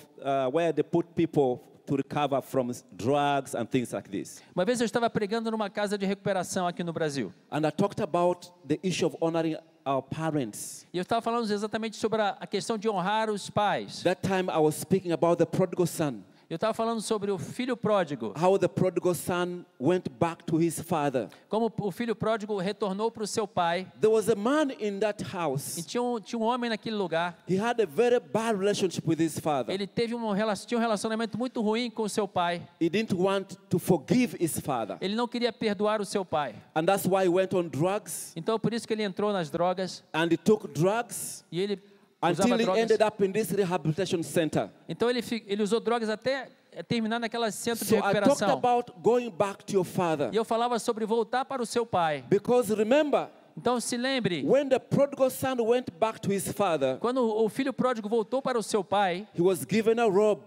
where they put people to recover from drugs and things like this. uma vez eu estava pregando numa casa de recuperação aqui no Brasil. And I talked about the issue of honoring our parents. E eu estava falando exatamente sobre a questão de honrar os pais. That time I was speaking about the prodigal son. Eu estava falando sobre o filho pródigo. How the prodigal son went back to his father. Como o filho pródigo retornou para o seu pai. There was a man in that E house. tinha um homem naquele lugar. He had a very bad relationship with his father. Ele tinha um relacionamento muito ruim com o seu pai. He didn't want to forgive his father. Ele não queria perdoar o seu pai. And that's why he went on drugs. Então por isso que ele entrou nas drogas. And he took drugs E ele usava until he drogas. ended up in this rehabilitation center. Então ele usou drogas até terminar naquela centro de So I talked recuperação. about going back to your father. E eu falava sobre voltar para o seu pai. Because remember, Então se lembre, when the prodigal son went back to his father, quando o filho pródigo voltou para o seu pai, he was given a robe.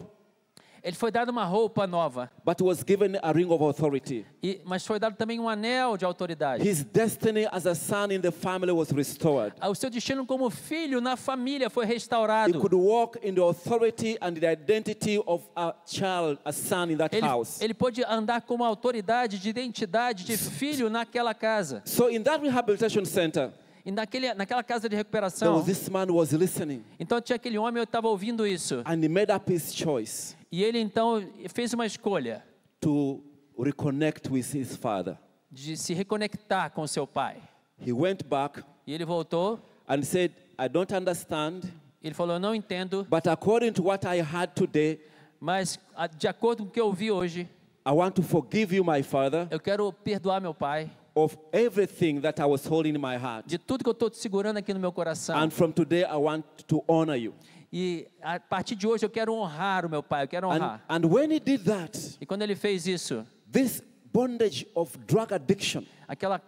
Ele foi dado uma roupa nova, but was given a ring of authority. mas foi dado também um anel de autoridade. His destiny as a son in the family was restored. O seu destino como filho na família foi He restaurado. could walk in the authority and the identity of a child, a son in that house. Ele pôde andar com uma autoridade de identidade de filho naquela casa. So in that rehabilitation center, E naquela casa de there recuperação, was this man who was listening, então tinha aquele homem, eu estava ouvindo isso. and he made up his choice E ele então fez uma escolha to reconnect with his father. de se reconectar com seu pai. He went back E ele voltou, and said, I don't understand, ele falou, eu não entendo, but according to what I had today, mas de acordo com o que eu vi hoje, I want to forgive you, my father, eu quero perdoar meu pai of everything that I was holding in my heart. de tudo que eu estou segurando aqui no meu coração. And from today, I want to honor you. E a partir de hoje eu quero honrar o meu pai, eu quero honrar. And when he did that, E quando ele fez isso, this bondage of drug addiction, aquela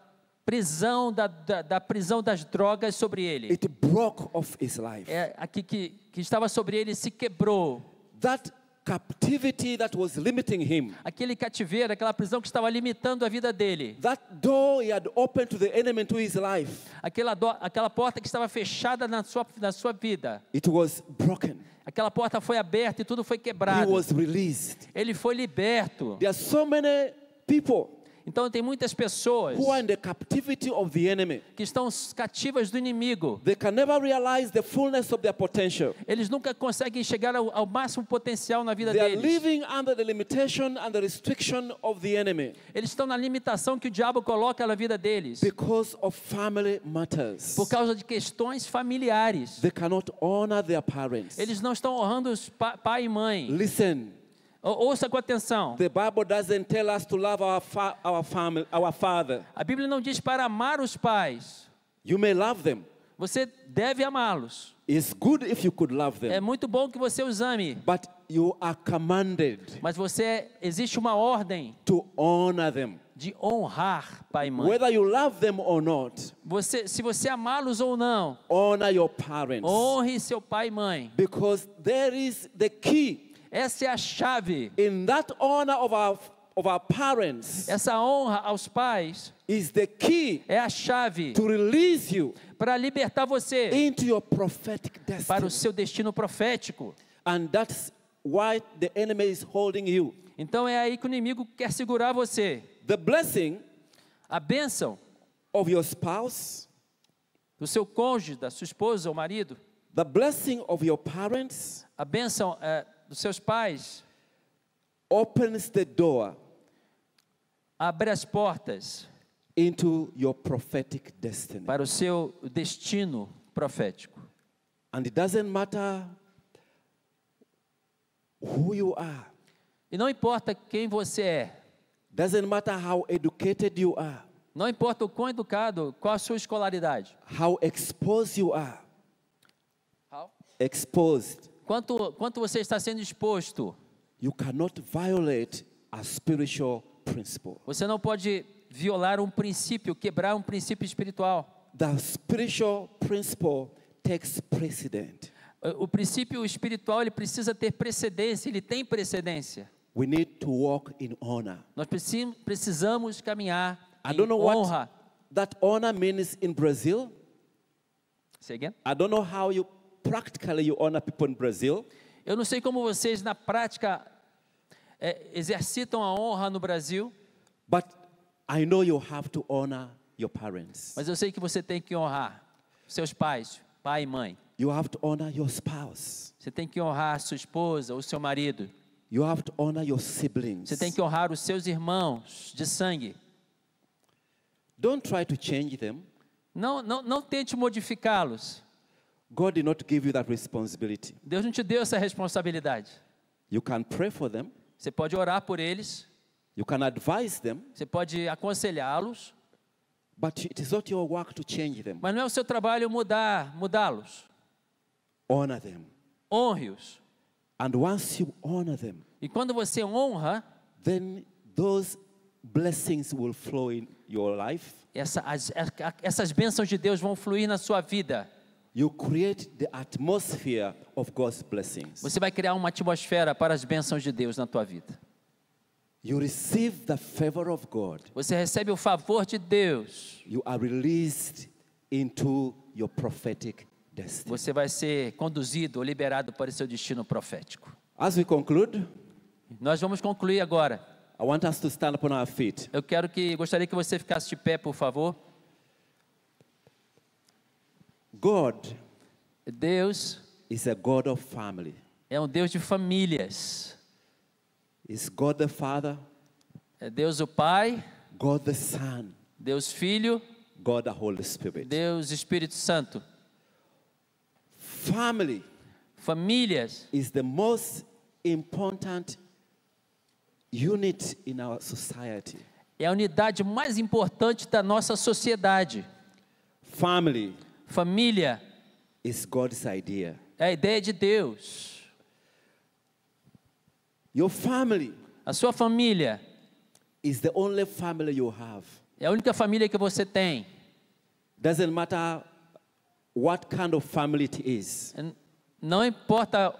prisão da prisão das drogas sobre ele, it broke off his life. aqui que estava sobre ele se quebrou. That captivity that was limiting him, Aquele cativeiro, aquela prisão que estava limitando a vida dele, that door he had opened to the enemy to his life, aquela porta que estava fechada na sua vida, it was broken. aquela porta foi aberta e tudo foi He quebrado. was released. Ele foi liberto. There are so many people Então tem muitas pessoas who are in the captivity of the enemy. que estão cativas do inimigo. They can never realize the fullness of their potential. Eles nunca conseguem chegar ao máximo potencial na vida They are deles. living under the limitation and the restriction of the enemy Eles estão na limitação que o diabo coloca na vida deles because of family matters. por causa de questões familiares. They cannot honor their parents. Eles não estão honrando os pai e mãe. Listen, Ouça com atenção. the Bible doesn't tell us to love our father. A Bíblia não diz para amar os pais. You may love them. Você deve amá-los. It's good if you could love É them, muito bom que você os ame, but you are commanded mas existe uma ordem to honor them. de honrar pai e mãe. Whether you love them or not, Se você amá-los ou não, honor your parents, honre seu pai e mãe. because there is the key Essa é a chave. in that honor of our parents. Essa honra aos pais Is the key é a chave to release you para libertar você into your prophetic para o destiny. seu destino profético. And that's why the enemy is holding you. Então é aí que o inimigo quer segurar você. The blessing A bênção of your spouse, do seu cônjuge, da sua esposa ou marido, the blessing of your parents a bênção dos seus pais, opens the door abre as portas into your prophetic destiny. para o seu destino profético. And it doesn't matter who you are. E não importa quem você é, Doesn't matter how educated you are, não importa o quão educado, qual a sua escolaridade, how exposed you are. Exposed. quanto você está sendo exposto. You cannot violate a spiritual principle. Você não pode violar um princípio, quebrar um princípio espiritual. The spiritual principle takes precedent. O princípio espiritual, ele precisa ter precedência, ele tem precedência. We need to walk in honor. Nós precisamos caminhar I em don't know honra. what that honor means in Brazil. Say again? I don't know how you practically honor people in Brazil. Eu não sei como vocês na prática exercitam a honra no Brasil, But I know you have to honor your parents. mas eu sei que você tem que honrar seus pais, pai e mãe. You have to honor your spouse. Você tem que honrar sua esposa ou seu marido. You have to honor your siblings. Você tem que honrar os seus irmãos de sangue. Don't try to change them. Não tente modificá-los. God did not give you that responsibility. Deus não te deu essa responsabilidade. You can pray for them. Você pode orar por eles, You can advise them. você pode aconselhá-los, But it is not your work to change them. mas não é o seu trabalho mudá-los. Honor them. Honre-os. And once you honor them, E quando você honra, then those blessings will flow in your life. essas bênçãos de Deus vão fluir na sua vida. you create the atmosphere of God's blessings. Você vai criar uma atmosfera para as bênçãos de Deus na tua vida. You receive the favor of God. Você recebe o favor de Deus. You are released into your prophetic destiny. Você vai ser conduzido ou liberado para o seu destino profético. As we conclude, Nós vamos concluir agora. I want us to stand upon our feet. Gostaria que você ficasse de pé, por favor. God Deus is a God of family. é um Deus de famílias. Is God the Father, É Deus o Pai, God the Son, Deus Filho, God the Holy Spirit. Deus Espírito Santo. Family Famílias is the most important unit in our society. é a unidade mais importante da nossa sociedade. Family Família is God's idea. é a ideia de Deus. Your family A sua família is the only family you have. é a única família que você tem. Doesn't matter what kind of family it is. Não importa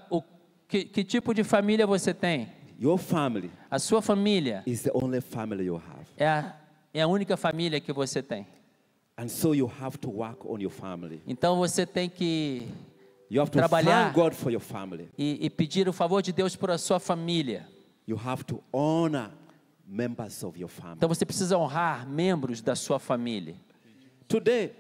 que tipo de família você tem. Your family A sua família is the only family you have. é a única família que você tem. And so you have to work on your family. Então você tem que You have to trabalhar thank God for your family. e pedir o favor de Deus por a sua família. You have to honor members of your family. Então você precisa honrar membros da sua família. Today,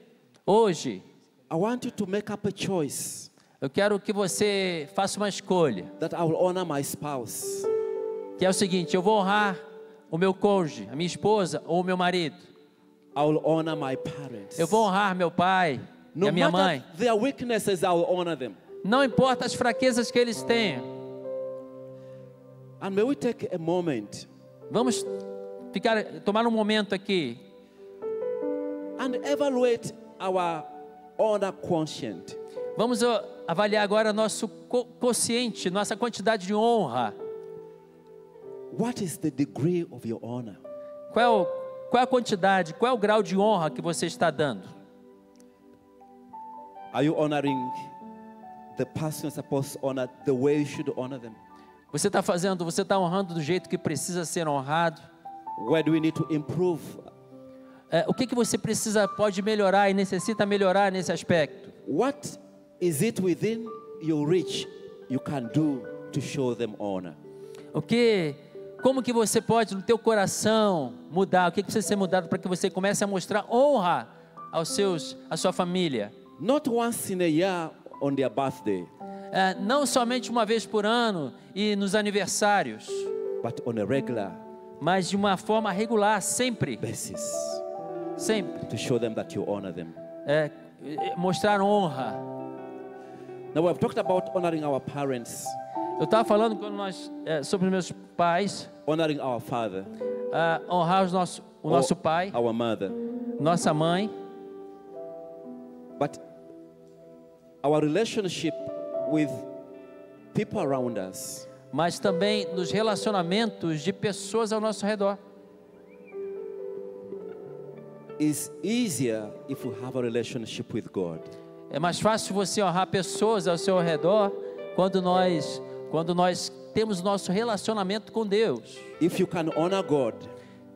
Hoje, I want you to make up a choice eu quero que você faça uma escolha, that I will honor my spouse. que é o seguinte: eu vou honrar o meu cônjuge, a minha esposa ou o meu marido. I will honor my parents. Eu vou honrar meu pai e No a minha mãe. matter their weaknesses, I will honor them. Não importa as fraquezas que eles tenham. And may we take a moment Vamos tomar um momento aqui and evaluate our honor quotient. Vamos avaliar agora nosso quociente, nossa quantidade de honra. What is the degree of your honor? Qual é a quantidade, qual é o grau de honra que você está dando? Are you honoring the person you're supposed to honor the way you should honor them? Você está honrando do jeito que precisa ser honrado? Where do we need to improve? O que você pode melhorar e necessita melhorar nesse aspecto? What is it within your reach you can do to show them honor? Como que você pode no teu coração mudar? O que precisa ser mudado para que você comece a mostrar honra à sua família? Not once in a year on their birthday, Não somente uma vez por ano e nos aniversários, but on a regular mas de uma forma regular, sempre, basis, sempre. to show them that you honor them. Mostrar honra. Now we have talked about honoring our parents, Eu estava falando sobre meus pais, honoring our father, honrar o nosso pai, our mother. nossa mãe, But our relationship with people around us mas também nos relacionamentos de pessoas ao nosso redor. is easier if we have a relationship with God. É mais fácil você honrar pessoas ao seu redor quando nós temos nosso relacionamento com Deus. If you can honor God,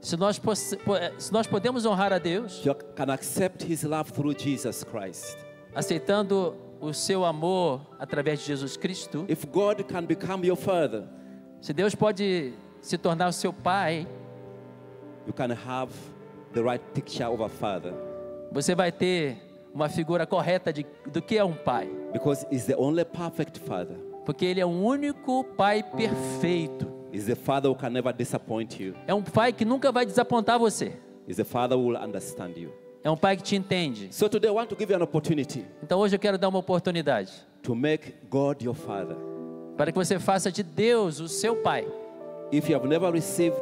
Se nós podemos honrar a Deus, you can accept His love through Jesus Christ. aceitando o seu amor através de Jesus Cristo. If God can become your father, Se Deus pode se tornar o seu pai, you can have the right picture of a father, você vai ter uma figura correta do que é um pai. because He's the only perfect father. Porque Ele é o único pai perfeito. He's the father who can never disappoint you. É um pai que nunca vai desapontar você. He's the father who will understand you. É um pai que te entende. So today I want to give you an opportunity Então hoje eu quero dar uma oportunidade to make God your father. para que você faça de Deus o seu pai. If you have never received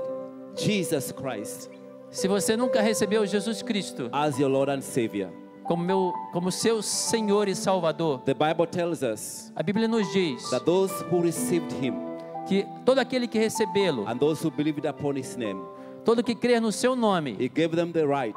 Jesus Christ Se você nunca recebeu Jesus Cristo as your Lord and Savior, como seu Senhor e Salvador, the Bible tells us a Bíblia nos diz that those who received Him que todo aquele que recebê-lo, and those who believed upon His name, todo que crer no seu nome, He gave them the right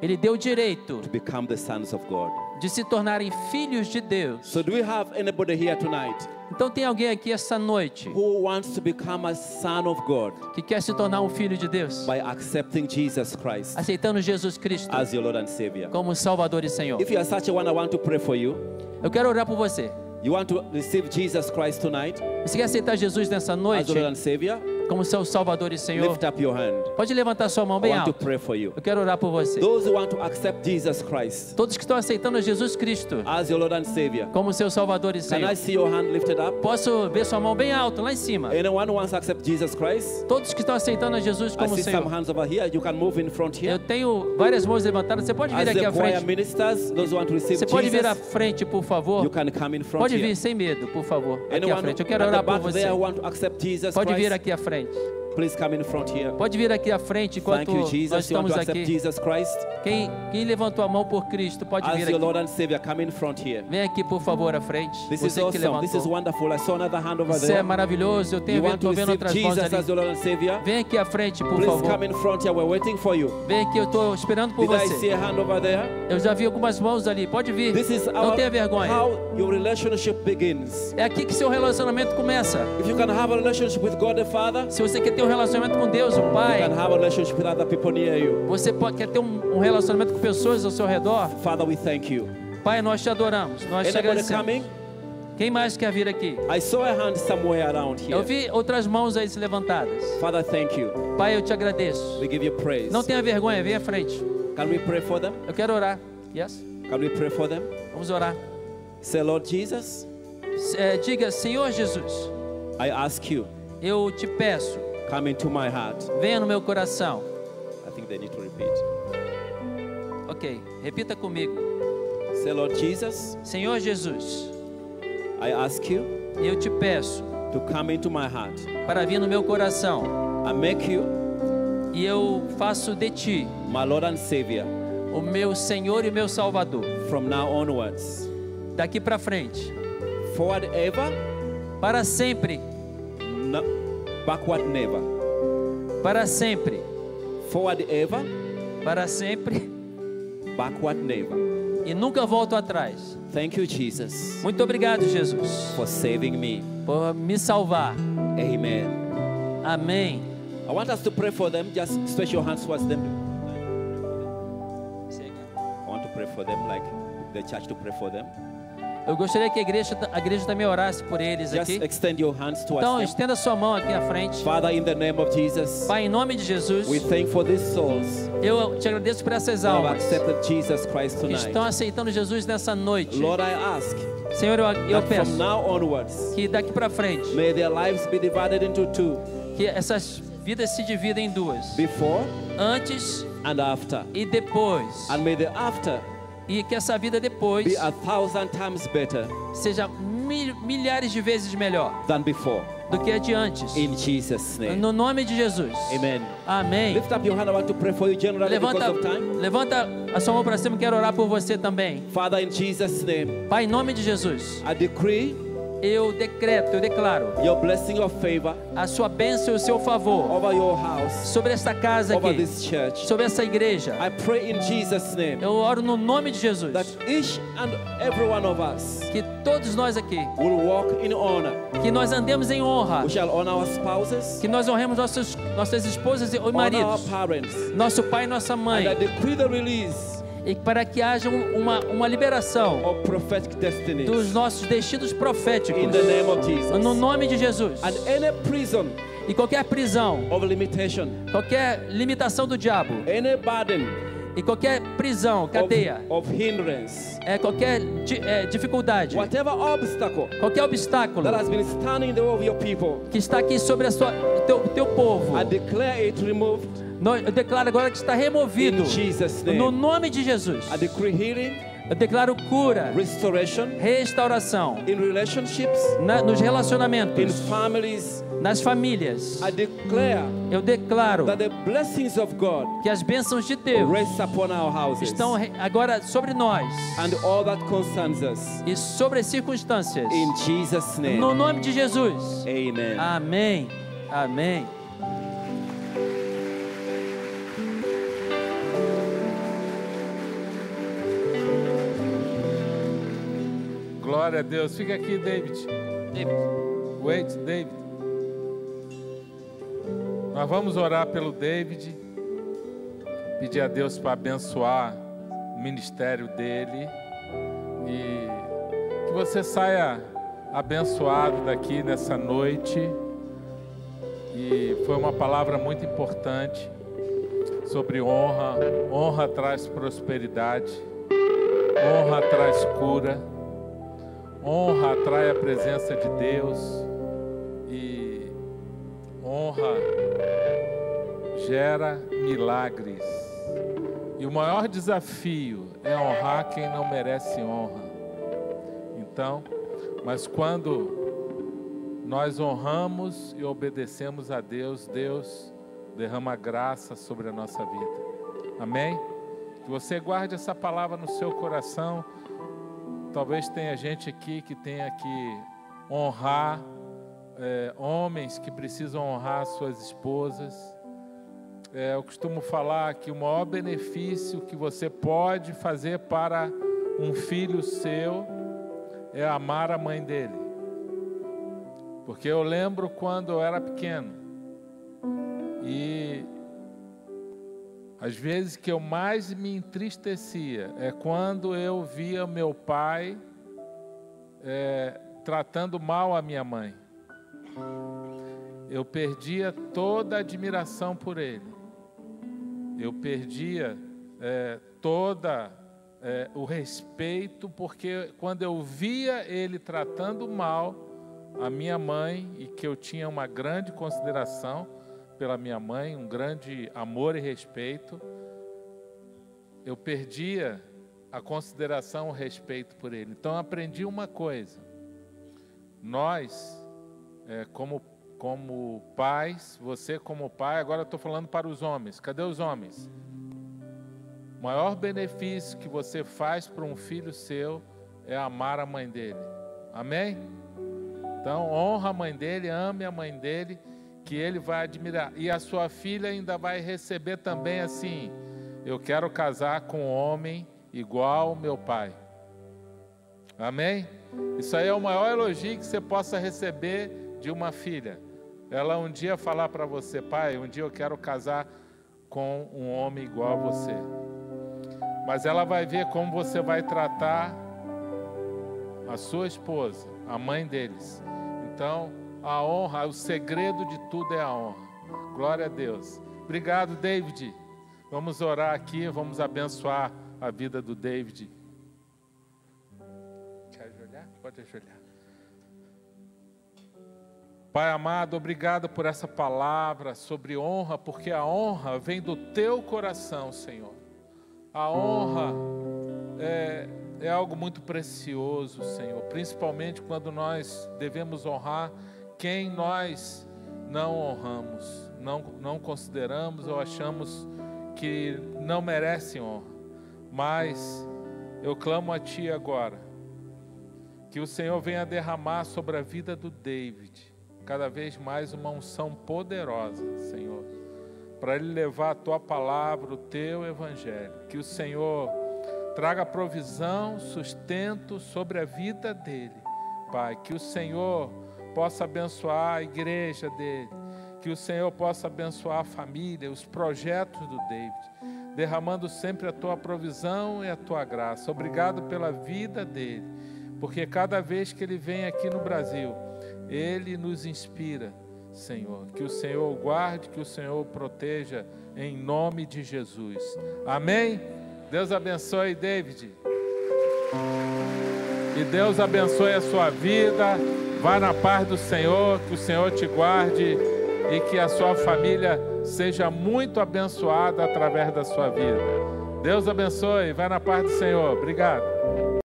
Ele deu o direito to become the sons of God. de se tornarem filhos de Deus. So do we have anybody here tonight Então tem alguém aqui essa noite who wants to become a son of God que quer se tornar um filho de Deus, by accepting Jesus Christ aceitando Jesus Cristo as your Lord and Savior? como Salvador e Senhor? If you are such a one, I want to pray for you. Eu quero orar por você. You want to receive Jesus Christ tonight Você quer aceitar Jesus nessa as noite your Lord and Savior? como seu Salvador e Senhor? Lift up your hand. Pode levantar sua mão I bem want to alto. pray for you. Eu quero orar por você. Those who want to accept Jesus Christ Todos que estão aceitando Jesus Cristo as your Lord and Savior, como seu Salvador e can Senhor. I see your hand lifted up? Posso ver sua mão bem alto lá em cima? Anyone who wants to accept Jesus Christ? Todos que estão aceitando a Jesus I como see some Senhor. hands over here. You can move in front Eu here. tenho várias mãos levantadas. Você pode vir As aqui the à choir frente. ministers, those who want to receive Você pode vir à Jesus, frente, por favor. you can come in front Pode vir here. sem medo, por favor. Aqui à Anyone frente. Eu at quero the orar por back você. there who want to accept Jesus Pode vir Christ, aqui à frente. please come in front here. Pode vir aqui à frente enquanto Thank you, nós Jesus. You want estamos to accept aqui. Jesus Christ Quem levantou a mão por Cristo, pode as vir your aqui. Lord and Savior? Come in front here. Vem aqui, por favor, à frente. This is Você que awesome. This is levantou. wonderful. I saw another hand over Isso é there. maravilhoso. Eu You tenho want to tô vendo receive outras mãos Jesus as ali. your Lord and Savior? Vem aqui à frente, por Please favor. come in front here. We're waiting for you. Vem aqui, eu estou esperando por Did I see você. a hand over there? Eu já vi algumas mãos ali. Pode vir. This is Não tenha vergonha. how your relationship begins. É aqui que seu relacionamento começa. If you can have a relationship with God the Father, Se você quer ter um relacionamento com Deus, o you Pai, can have a relationship with other people near you. você quer ter um relacionamento com pessoas ao seu redor. Father, we thank you. Pai, nós te adoramos. Nós te Anybody agradecemos. coming? Quem mais quer vir aqui? I saw a hand somewhere around Eu here. vi outras mãos aí se levantadas. Father, thank you. Pai, eu te agradeço. We give you praise. Não tenha vergonha, vem à frente. Can we pray for them? Eu quero orar. Yes? Can we pray for them? Vamos orar. Say, Lord Jesus, Diga, Senhor Jesus, I ask you, eu te peço, come into my heart. venha no meu coração. I think they need to repeat. Ok, repita comigo. Say, Lord Jesus, Senhor Jesus, I ask you eu te peço to come into my heart para vir no meu coração and make you e eu faço de ti my Lord and Savior o meu Senhor e meu Salvador. from now onwards. Daqui para frente, Forward ever, para sempre, no, backward never. para sempre, Forward ever, para sempre backward never. e nunca volto atrás. Thank you, Jesus, Muito obrigado, Jesus, for saving me. por me salvar. Amen. Amém. I want us to pray for them. Just stretch your hands towards them. I want to pray for them, like the church to pray for them. Eu gostaria que a igreja também orasse por eles Just aqui. extend your hands towards Então, them. estenda sua mão aqui à frente. Father, in the name of Jesus, Pai, em nome de Jesus, we thank for these souls eu te agradeço por essas that have almas accepted Jesus Christ que estão tonight. aceitando Jesus nessa noite. Lord, I ask Senhor, eu that from peço now onwards, que daqui para frente, may their lives be divided into two, que essas vidas se dividam em duas. before Antes and after. e depois. And may the after E que essa vida depois be 1,000 times better seja milhares de vezes melhor than before. do que a de antes. In Jesus' name. No nome de Jesus. Amen. Amém. Lift up your hand. I want to pray for you generally because Levanta, of time. levanta a sua mão para cima, quero orar por você também. Father, in Jesus' name, Pai, em nome de Jesus, I decree eu declaro your blessing of favor a sua bênção e o seu favor over your house, sobre esta casa over aqui, this church. sobre essa igreja. I pray in Jesus' name Eu oro no nome de Jesus, that each and every one of us que todos nós aqui, will walk in honor. que nós andemos em honra, We shall honor our spouses, que nós honremos nossas esposas e honor our maridos, parents. nosso pai e nossa mãe, And I decree the release e para que haja uma liberação of prophetic destinies dos nossos destinos proféticos, in the name of Jesus. no nome de Jesus. And any prison E qualquer prisão, of limitation, qualquer limitação do diabo, any burden e qualquer prisão, cadeia, of hindrance, qualquer dificuldade, whatever obstacle qualquer obstáculo that has been standing in the way of your people, que está aqui sobre teu povo, I declare it removed eu declaro agora que está removido in Jesus' no name. nome de Jesus. I decree healing, Eu declaro cura, restoration restauração in relationships, nos in relacionamentos, families. nas famílias. I declare Eu declaro that the blessings of God que as bênçãos de Deus rest upon our houses estão agora sobre nós and all that concerns us. e sobre as circunstâncias. In Jesus' name, No nome de Jesus. amen. Amém. Amém. Glória a Deus. Fica aqui, David. Wait, David. Nós vamos orar pelo David, pedir a Deus para abençoar o ministério dele e que você saia abençoado daqui nessa noite. E foi uma palavra muito importante sobre honra. Honra traz prosperidade, honra traz cura, honra atrai a presença de Deus e honra gera milagres. E o maior desafio é honrar quem não merece honra. Então, mas quando nós honramos e obedecemos a Deus, Deus derrama graça sobre a nossa vida. Amém? Que você guarde essa palavra no seu coração. Talvez tenha gente aqui que tenha que honrar, homens que precisam honrar suas esposas. Eu costumo falar que o maior benefício que você pode fazer para um filho seu é amar a mãe dele. Porque eu lembro quando eu era pequeno e as vezes que eu mais me entristecia é quando eu via meu pai tratando mal a minha mãe. Eu perdia toda a admiração por ele. Eu perdia o respeito, porque quando eu via ele tratando mal a minha mãe, e que eu tinha uma grande consideração pela minha mãe, um grande amor e respeito, eu perdia a consideração, o respeito por ele. Então eu aprendi uma coisa: nós, como pais, você como pai, agora eu estou falando para os homens. Cadê os homens? O maior benefício que você faz para um filho seu é amar a mãe dele. Amém? Então honra a mãe dele, ame a mãe dele, que ele vai admirar. E a sua filha ainda vai receber também assim: eu quero casar com um homem igual ao meu pai. Amém? Isso aí é o maior elogio que você possa receber de uma filha. Ela um dia falar para você: pai, um dia eu quero casar com um homem igual a você. Mas ela vai ver como você vai tratar a sua esposa, a mãe deles. Então, a honra, o segredo de tudo é a honra. Glória a Deus. Obrigado, David. Vamos orar aqui, vamos abençoar a vida do David. Quer ajoelhar? Pode ajoelhar. Pai amado, obrigado por essa palavra sobre honra, porque a honra vem do teu coração, Senhor. A honra é algo muito precioso, Senhor, principalmente quando nós devemos honrar quem nós não honramos, não consideramos ou achamos que não merecem honra. Mas eu clamo a Ti agora, que o Senhor venha derramar sobre a vida do David cada vez mais uma unção poderosa, Senhor, para ele levar a Tua palavra, o Teu Evangelho. Que o Senhor traga provisão, sustento sobre a vida dele, Pai. Que o Senhor possa abençoar a igreja dele, que o Senhor possa abençoar a família, os projetos do David, derramando sempre a Tua provisão e a Tua graça. Obrigado pela vida dele, porque cada vez que ele vem aqui no Brasil, ele nos inspira, Senhor. Que o Senhor o guarde, que o Senhor o proteja, em nome de Jesus. Amém? Deus abençoe, David. E Deus abençoe a sua vida. Vá na paz do Senhor, que o Senhor te guarde e que a sua família seja muito abençoada através da sua vida. Deus abençoe. Vai na paz do Senhor. Obrigado.